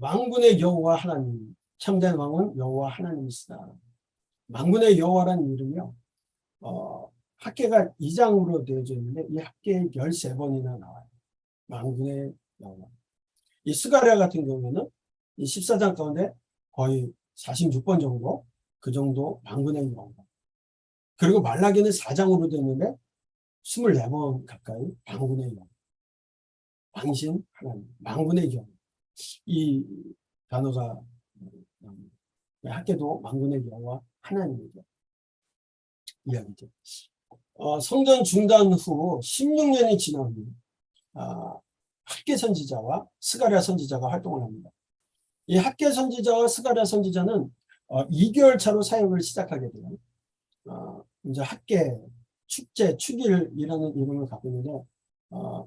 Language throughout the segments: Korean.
만군의 여호와 하나님, 참된 왕은 여호와 하나님이시다. 만군의 여호와라는 이름이요. 학계가 2장으로 되어져 있는데 이 학계에 13번이나 나와요. 만군의 여호와. 이 스가랴 같은 경우에는 이 14장 가운데 거의 46번 정도, 그 정도 만군의 여호와. 그리고 말라기는 4장으로 되는데 24번 가까이 만군의 여호와. 왕신 하나님, 만군의 여호와. 이 단어가 학계도 만군의 여호와 하나님이죠. 이야기죠. 성전 중단 후 16년이 지난 후 학계 선지자와 스가랴 선지자가 활동을 합니다. 이 학계 선지자와 스가랴 선지자는 2개월 차로 사역을 시작하게 돼요. 이제 학계 축제 축일이라는 이름을 갖고 있는데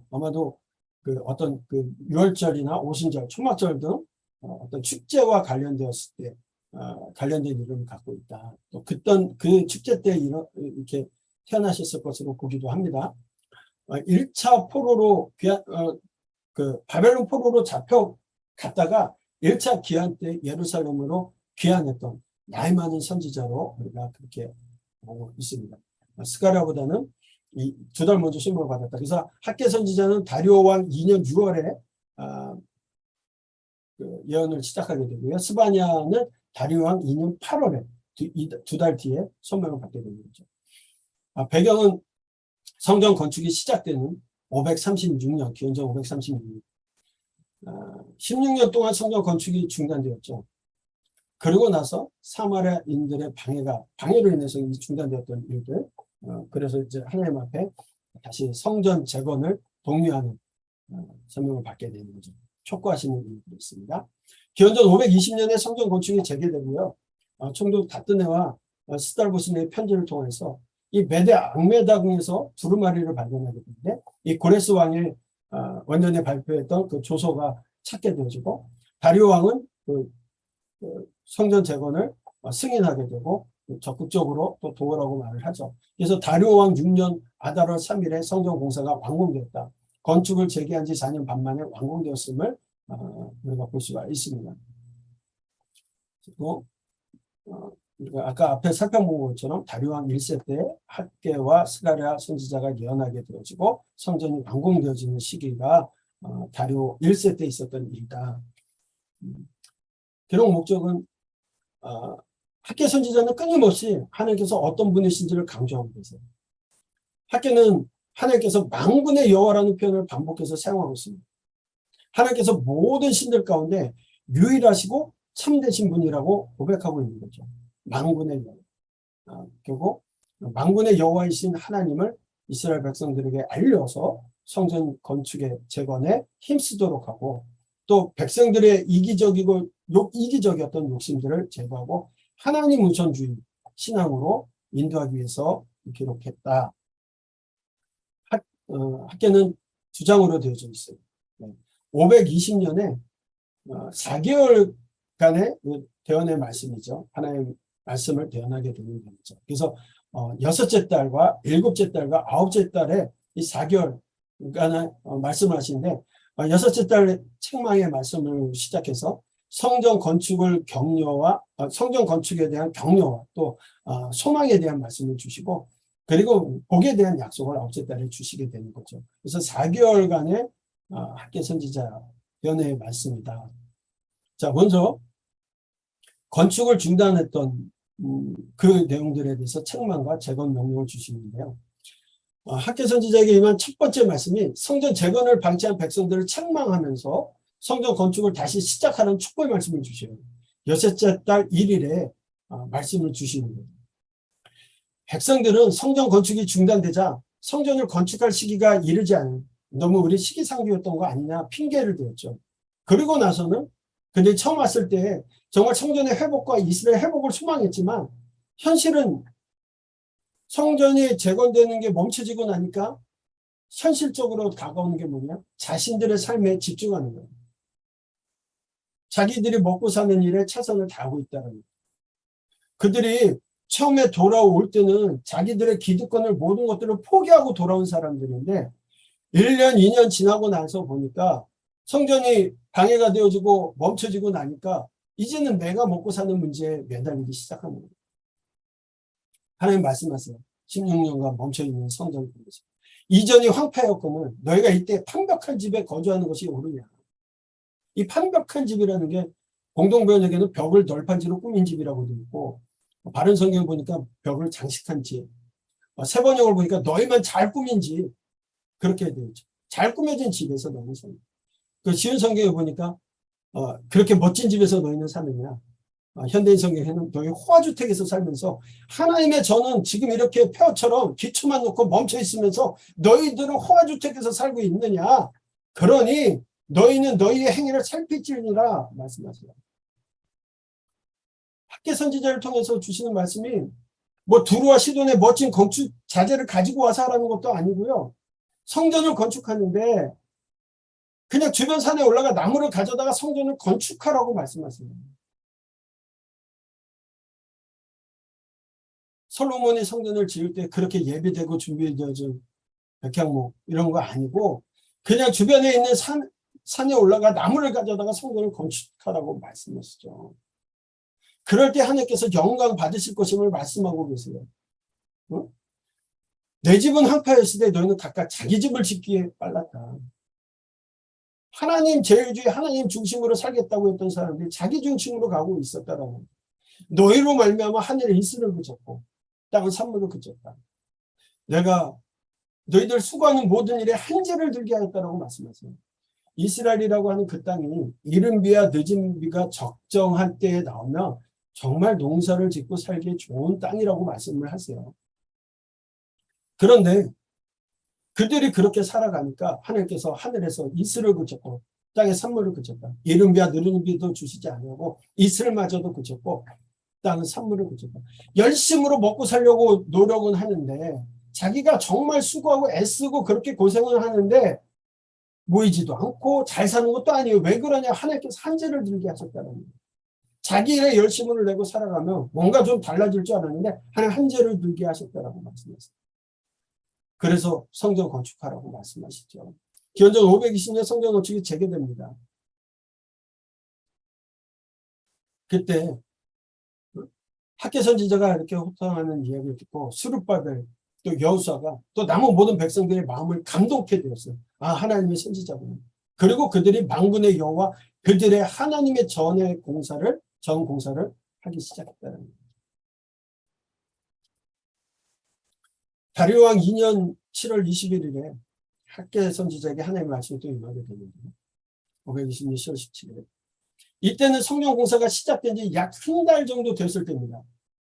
아마도 그 어떤 그 유월절이나 오순절, 초막절 등 어떤 축제와 관련되었을 때 관련된 이름을 갖고 있다. 또 그 축제 때 이렇게 태어나셨을 것으로 보기도 합니다. 1차 포로로 그 바벨론 포로로 잡혀갔다가 1차 귀환 때 예루살렘으로 귀환했던 나이 많은 선지자로 우리가 그렇게 보고 있습니다. 스가랴보다는 이 2달 먼저 시험을 받았다. 그래서 학계 선지자는 다리오 왕 2년 6월에 그 예언을 시작하게 되고요. 스바냐는 다리오 왕 2년 8월에 2달 뒤에 선명을 받게 되는 거죠. 배경은 성전 건축이 시작되는 536년, 기원전 536년. 16년 동안 성전 건축이 중단되었죠. 그리고 나서 사마리아인들의 방해로 인해서 중단되었던 일들. 그래서 이제 하나님 앞에 다시 성전 재건을 독려하는 설명을 받게 되는 거죠. 촉구하시는 일들이 있습니다. 기원전 520년에 성전 건축이 재개되고요. 총독 다뜨네와 스달보스네의 편지를 통해서 이 메데 앙메다궁에서 두루마리를 발견하게 되는데 이 고레스 왕의 원년에 발표했던 그 조서가 찾게 되어지고 다리오 왕은 그 성전 재건을 승인하게 되고 적극적으로 또 도우라고 말을 하죠. 그래서 다리오 왕 6년 아달월 3일에 성전 공사가 완공되었다. 건축을 재개한 지 4년 반 만에 완공되었음을 우리가 볼 수가 있습니다. 그리고 우리가 아까 앞에 살펴본 것처럼 다리오 왕 1세 때 학계와 스가랴 선지자가 예언하게 되어지고 성전이 완공되어지는 시기가 다리오 1세 때 있었던 일이다. 기록 목적은 학계 선지자는 끊임없이 하나님께서 어떤 분이신지를 강조하고 계세요. 학계는 하나님께서 만군의 여호와라는 표현을 반복해서 사용하고 있습니다. 하나님께서 모든 신들 가운데 유일하시고 참되신 분이라고 고백하고 있는 거죠. 만군의 여호와. 결국 만군의 여호와이신 하나님을 이스라엘 백성들에게 알려서 성전 건축의 재건에 힘쓰도록 하고 또 백성들의 이기적이었던 욕심들을 제거하고 하나님 우선주의 신앙으로 인도하기 위해서 기록했다. 학계는 2장으로 되어져 있어요. 520년에 4개월간의 대언의 말씀이죠. 하나님의 말씀을 대언하게 되는 거죠. 그래서 6째 달과 7째 달과 9째 달에 이 4개월간의 말씀을 하시는데 6째 달 책망의 말씀을 시작해서 성전 건축을 성전 건축에 대한 격려와 또 소망에 대한 말씀을 주시고 그리고 복에 대한 약속을 9째 달에 주시게 되는 거죠. 그래서 4개월간의 학계 선지자 연회의 말씀이다. 자, 먼저 건축을 중단했던 그 내용들에 대해서 책망과 재건 명령을 주시는데요. 학계 선지자에게 임한 첫 번째 말씀이 성전 재건을 방치한 백성들을 책망하면서 성전 건축을 다시 시작하는 축복의 말씀을 주셔요. 6째 달 1일에 말씀을 주시는 거예요. 백성들은 성전 건축이 중단되자 성전을 건축할 시기가 이르지 않은 너무 우리 시기상조였던 거 아니냐 핑계를 대었죠. 그리고 나서는 근데 처음 왔을 때 정말 성전의 회복과 이스라엘 회복을 소망했지만 현실은 성전이 재건되는 게 멈춰지고 나니까 현실적으로 다가오는 게 뭐냐? 자신들의 삶에 집중하는 거예요. 자기들이 먹고 사는 일에 최선을 다하고 있다는 거예요. 그들이 처음에 돌아올 때는 자기들의 기득권을 모든 것들을 포기하고 돌아온 사람들인데 1년, 2년 지나고 나서 보니까 성전이 방해가 되어지고 멈춰지고 나니까 이제는 내가 먹고 사는 문제에 매달리기 시작하는 거예요. 하나님 말씀하세요. 16년간 멈춰있는 성전을 보면서. 이전이 황폐였거늘 너희가 이때 판벽한 집에 거주하는 것이 옳으냐. 이 판벽한 집이라는 게 공동번역에는 벽을 널판지로 꾸민 집이라고 되어 있고, 바른 성경 보니까 벽을 장식한 집, 세번역을 보니까 너희만 잘 꾸민 집, 그렇게 되어 있죠. 잘 꾸며진 집에서 너희는 사는. 그 지은 성경에 보니까 그렇게 멋진 집에서 너희는 사느냐. 현대인 성경에는 너희 호화주택에서 살면서 하나님의 저는 지금 이렇게 폐허처럼 기초만 놓고 멈춰 있으면서 너희들은 호화주택에서 살고 있느냐. 그러니 너희는 너희의 행위를 살필지니라 말씀하세요. 학계 선지자를 통해서 주시는 말씀이 뭐 두루와 시돈의 멋진 건축 자재를 가지고 와서 하라는 것도 아니고요. 성전을 건축하는데 그냥 주변 산에 올라가 나무를 가져다가 성전을 건축하라고 말씀하세요. 솔로몬이 성전을 지을 때 그렇게 예비되고 준비되어진 백향목 이런 거 아니고 그냥 주변에 있는 산에 올라가 나무를 가져다가 성전을 건축하라고 말씀하시죠. 그럴 때 하나님께서 영광 받으실 것임을 말씀하고 계세요. 어? 내 집은 황폐했을 때 너희는 각각 자기 집을 짓기에 빨랐다. 하나님 제일주의 하나님 중심으로 살겠다고 했던 사람들이 자기 중심으로 가고 있었다라고. 너희로 말미암아 하늘에 이슬을 그쳤고 땅은 산물을 그쳤다. 내가 너희들 수고하는 모든 일에 한재를 들게 하였다라고 말씀하세요. 이스라엘이라고 하는 그 땅이 이른 비와 늦은 비가 적정한 때에 나오면 정말 농사를 짓고 살기 좋은 땅이라고 말씀을 하세요. 그런데 그들이 그렇게 살아가니까 하나님께서 하늘에서 이슬을 그쳤고 땅에 산물을 그쳤다. 이른 비와 늦은 비도 주시지 아니하고 이슬마저도 그쳤고 땅은 산물을 그쳤다. 열심으로 먹고 살려고 노력은 하는데 자기가 정말 수고하고 애쓰고 그렇게 고생을 하는데 모이지도 않고 잘 사는 것도 아니에요. 왜 그러냐. 하나님께서 한재를 들게 하셨다는 거예요. 자기 일에 열심을 내고 살아가면 뭔가 좀 달라질 줄 알았는데 하나님 한재를 들게 하셨다라고 말씀하셨어요. 그래서 성전 건축하라고 말씀하시죠. 기원전 520년 성전 건축이 재개됩니다. 그때 학계 선지자가 이렇게 호통하는 이야기를 듣고 스룹바벨 또 여호수아가 또 남은 모든 백성들의 마음을 감동케 되었어요. 아, 하나님의 선지자구나. 그리고 그들이 만군의 여호와 그들의 하나님의 전 공사를 하기 시작했다는 거예요. 다리오 왕 2년 7월 21일에 학계 선지자에게 하나님의 말씀이 또 임하게 되는데요. 520년 10월 17일. 이때는 성령 공사가 시작된 지 약 한 달 정도 됐을 때입니다.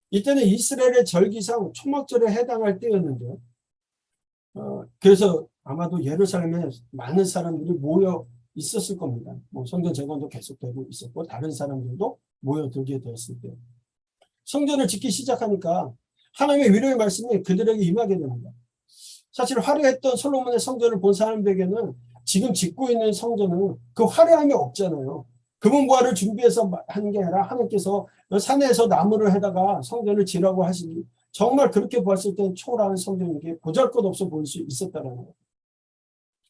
이때는 이스라엘의 절기상 초막절에 해당할 때였는데요. 그래서 아마도 예루살렘에 많은 사람들이 모여 있었을 겁니다. 뭐 성전 재건도 계속되고 있었고 다른 사람들도 모여들게 되었을 때 성전을 짓기 시작하니까 하나님의 위로의 말씀이 그들에게 임하게 됩니다. 사실 화려했던 솔로몬의 성전을 본 사람들에게는 지금 짓고 있는 성전은 그 화려함이 없잖아요. 금은보화를 준비해서 하는 게 아니라 하나님께서 산에서 나무를 해다가 성전을 지라고 하시니 정말 그렇게 보았을 때는 초라한 성전이기에 보잘것없어 보일 수 있었다는 거예요.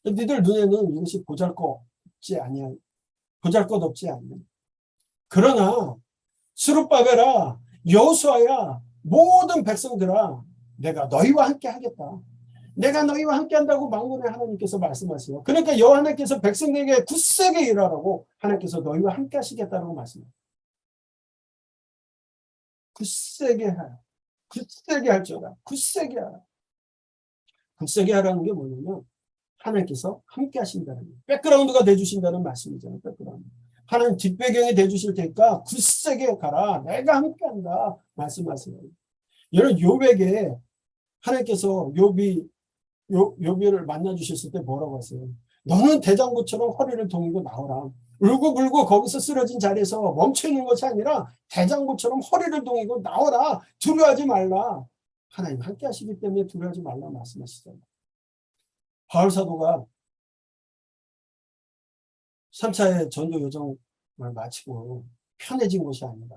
니들 눈에는 이것이 보잘것없지 아니야. 보잘것없지 않냐. 그러나 스룹바벨아, 여호수아야, 모든 백성들아, 내가 너희와 함께 하겠다. 내가 너희와 함께 한다고 만군의 하나님께서 말씀하세요. 그러니까 여호와 하나님께서 백성에게 굳세게 일하라고 하나님께서 너희와 함께 하시겠다고 말씀해요. 굳세게 하라. 굳세게 할지어다. 굳세게 하라. 굳세게 하라는 게 뭐냐면 하나님께서 함께 하신다는 거예요. 백그라운드가 돼주신다는 말씀이잖아요. 백그라운드. 하나님 뒷배경이 돼주실 테니까 굳세게 가라. 내가 함께 한다. 말씀하세요. 여러분 욥에게 하나님께서 욥을 만나 주셨을 때 뭐라고 하세요? 너는 대장부처럼 허리를 동이고 나오라. 울고불고 거기서 쓰러진 자리에서 멈춰 있는 것이 아니라 대장부처럼 허리를 동이고 나오라. 두려워하지 말라. 하나님 함께 하시기 때문에 두려워하지 말라 말씀하시잖아요. 바울 사도가 3차의 전도 여정을 마치고 편해진 것이 아니라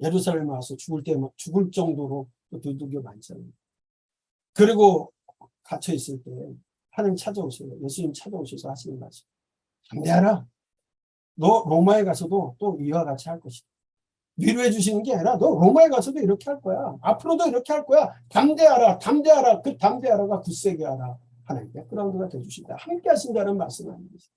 예루살렘에 와서 죽을 정도로 두들겨 맞잖아요. 그리고 갇혀 있을 때 하나님 찾아오셔요. 예수님 찾아오셔서 하시는 말씀. 담대하라. 너 로마에 가서도 또 이와 같이 할 것이다. 위로해 주시는 게 아니라 너 로마에 가서도 이렇게 할 거야. 앞으로도 이렇게 할 거야. 담대하라. 담대하라. 그 담대하라가 굳세게 하라. 하나님 백그라운드가 되어주신다. 함께 하신다는 말씀을 하는 것이다.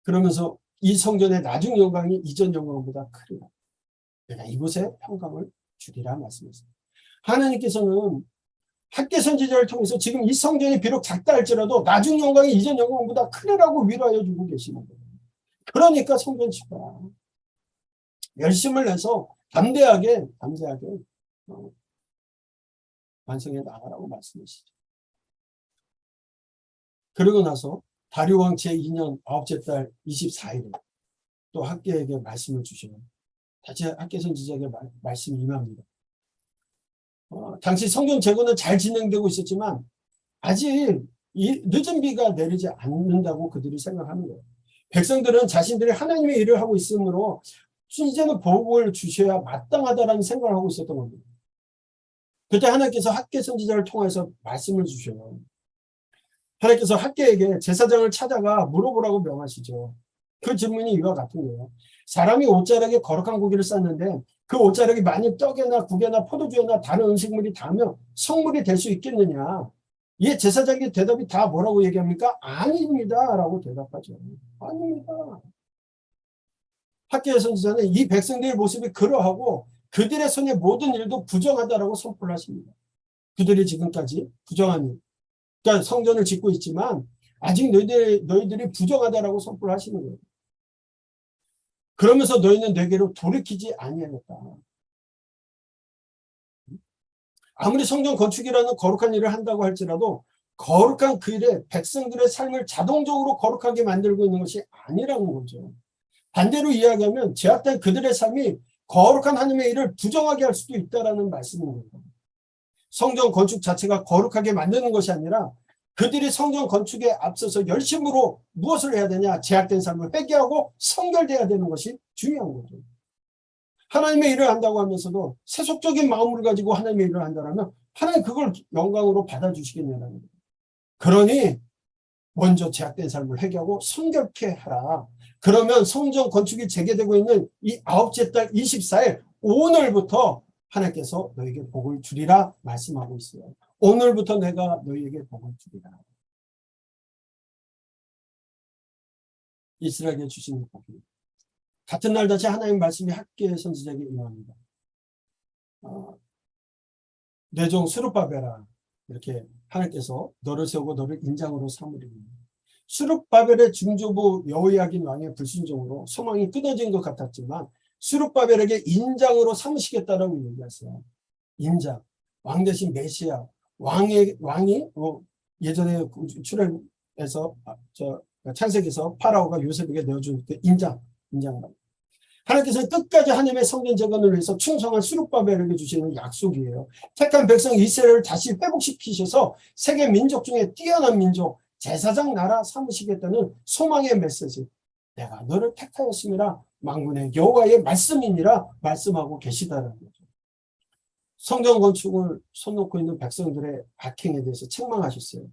그러면서 이 성전의 나중 영광이 이전 영광보다 크리라. 내가 이곳에 평강을 주리라 말씀했습니다. 하나님께서는 학계 선지자를 통해서 지금 이 성전이 비록 작다 할지라도 나중 영광이 이전 영광보다 크리라고 위로하여 주고 계시는 거예요. 그러니까 성전 짓거라. 열심을 내서 담대하게 완성해 나가라고 말씀하시죠. 그러고 나서 다리오 왕 제2년 9째 달 24일에 또 학계에게 말씀을 주셔요. 다시 학계 선지자에게 말씀이 임합니다. 당시 성전 재건은 잘 진행되고 있었지만 아직 늦은 비가 내리지 않는다고 그들이 생각하는 거예요. 백성들은 자신들이 하나님의 일을 하고 있으므로 이제는 복을 주셔야 마땅하다라는 생각을 하고 있었던 겁니다. 그때 하나님께서 학계 선지자를 통해서 말씀을 주셔요. 하나님께서 학계에게 제사장을 찾아가 물어보라고 명하시죠. 그 질문이 이와 같은 거예요. 사람이 옷자락에 거룩한 고기를 쌌는데 그 옷자락이 만일 떡에나 국에나 포도주에나 다른 음식물이 닿으면 성물이 될 수 있겠느냐. 이 제사장의 대답이 다 뭐라고 얘기합니까? 아닙니다 라고 대답하죠. 아닙니다. 학계의 선지자는 이 백성들의 모습이 그러하고 그들의 손의 모든 일도 부정하다라고 선포를 하십니다. 그들이 지금까지 부정한 일, 그러니까 성전을 짓고 있지만 아직 너희들이 부정하다라고 선포를 하시는 거예요. 그러면서 너희는 내게로 돌이키지 아니하였다. 아무리 성전 건축이라는 거룩한 일을 한다고 할지라도 거룩한 그 일에 백성들의 삶을 자동적으로 거룩하게 만들고 있는 것이 아니라는 거죠. 반대로 이야기하면 제약된 그들의 삶이 거룩한 하나님의 일을 부정하게 할 수도 있다는 말씀인 겁니다. 성전 건축 자체가 거룩하게 만드는 것이 아니라 그들이 성전 건축에 앞서서 열심으로 무엇을 해야 되냐? 제약된 삶을 회개하고 성결돼야 되는 것이 중요한 거죠. 하나님의 일을 한다고 하면서도 세속적인 마음을 가지고 하나님의 일을 한다면 하나님 그걸 영광으로 받아주시겠냐는 거예요. 그러니 먼저 제약된 삶을 회개하고 성결케 하라. 그러면 성전 건축이 재개되고 있는 이 9째 달 24일 오늘부터 하나님께서 너에게 복을 주리라 말씀하고 있어요. 오늘부터 내가 너희에게 복을 주리라. 이스라엘에게 주시는 복입니다. 같은 날 다시 하나님 말씀이 학계의 선지자에게 임합니다. 내 종 스룹바벨아 이렇게 하나님께서 너를 세우고 너를 인장으로 삼으리니 스룹바벨의 중조부 여호야긴 왕의 불순종으로 소망이 끊어진 것 같았지만 스룹바벨에게 인장으로 삼으시겠다라고 얘기하세요. 인장, 왕 대신 메시아, 왕이 예전에 출애굽에서 창세기에서 파라오가 요셉에게 내어준 그 인장. 하나님께서는 끝까지 하나님의 성전 재건을 위해서 충성한 스룹바벨에게 주시는 약속이에요. 택한 백성 이스라엘을 다시 회복시키셔서 세계 민족 중에 뛰어난 민족, 제사장 나라 삼으시겠다는 소망의 메시지. 내가 너를 택하였음이라 만군의 여호와의 말씀이니라 말씀하고 계시다는 거죠. 성전 건축을 손 놓고 있는 백성들의 악행에 대해서 책망하셨어요.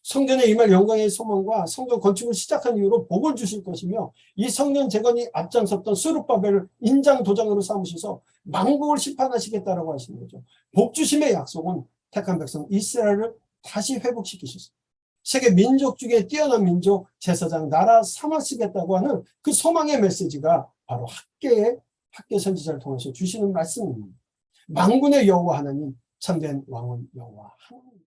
성전에 임할 영광의 소망과 성전 건축을 시작한 이후로 복을 주실 것이며 이 성전 재건이 앞장섰던 스룹바벨을 인장 도장으로 삼으셔서 만국을 심판하시겠다라고 하시는 거죠. 복 주심의 약속은 택한 백성 이스라엘을 다시 회복시키셨어요. 세계 민족 중에 뛰어난 민족, 제사장, 나라 삼으시겠다고 하는 그 소망의 메시지가 바로 학계 선지자를 통해서 주시는 말씀입니다. 만군의 여호와 하나님, 참된 왕은 여호와 하나님.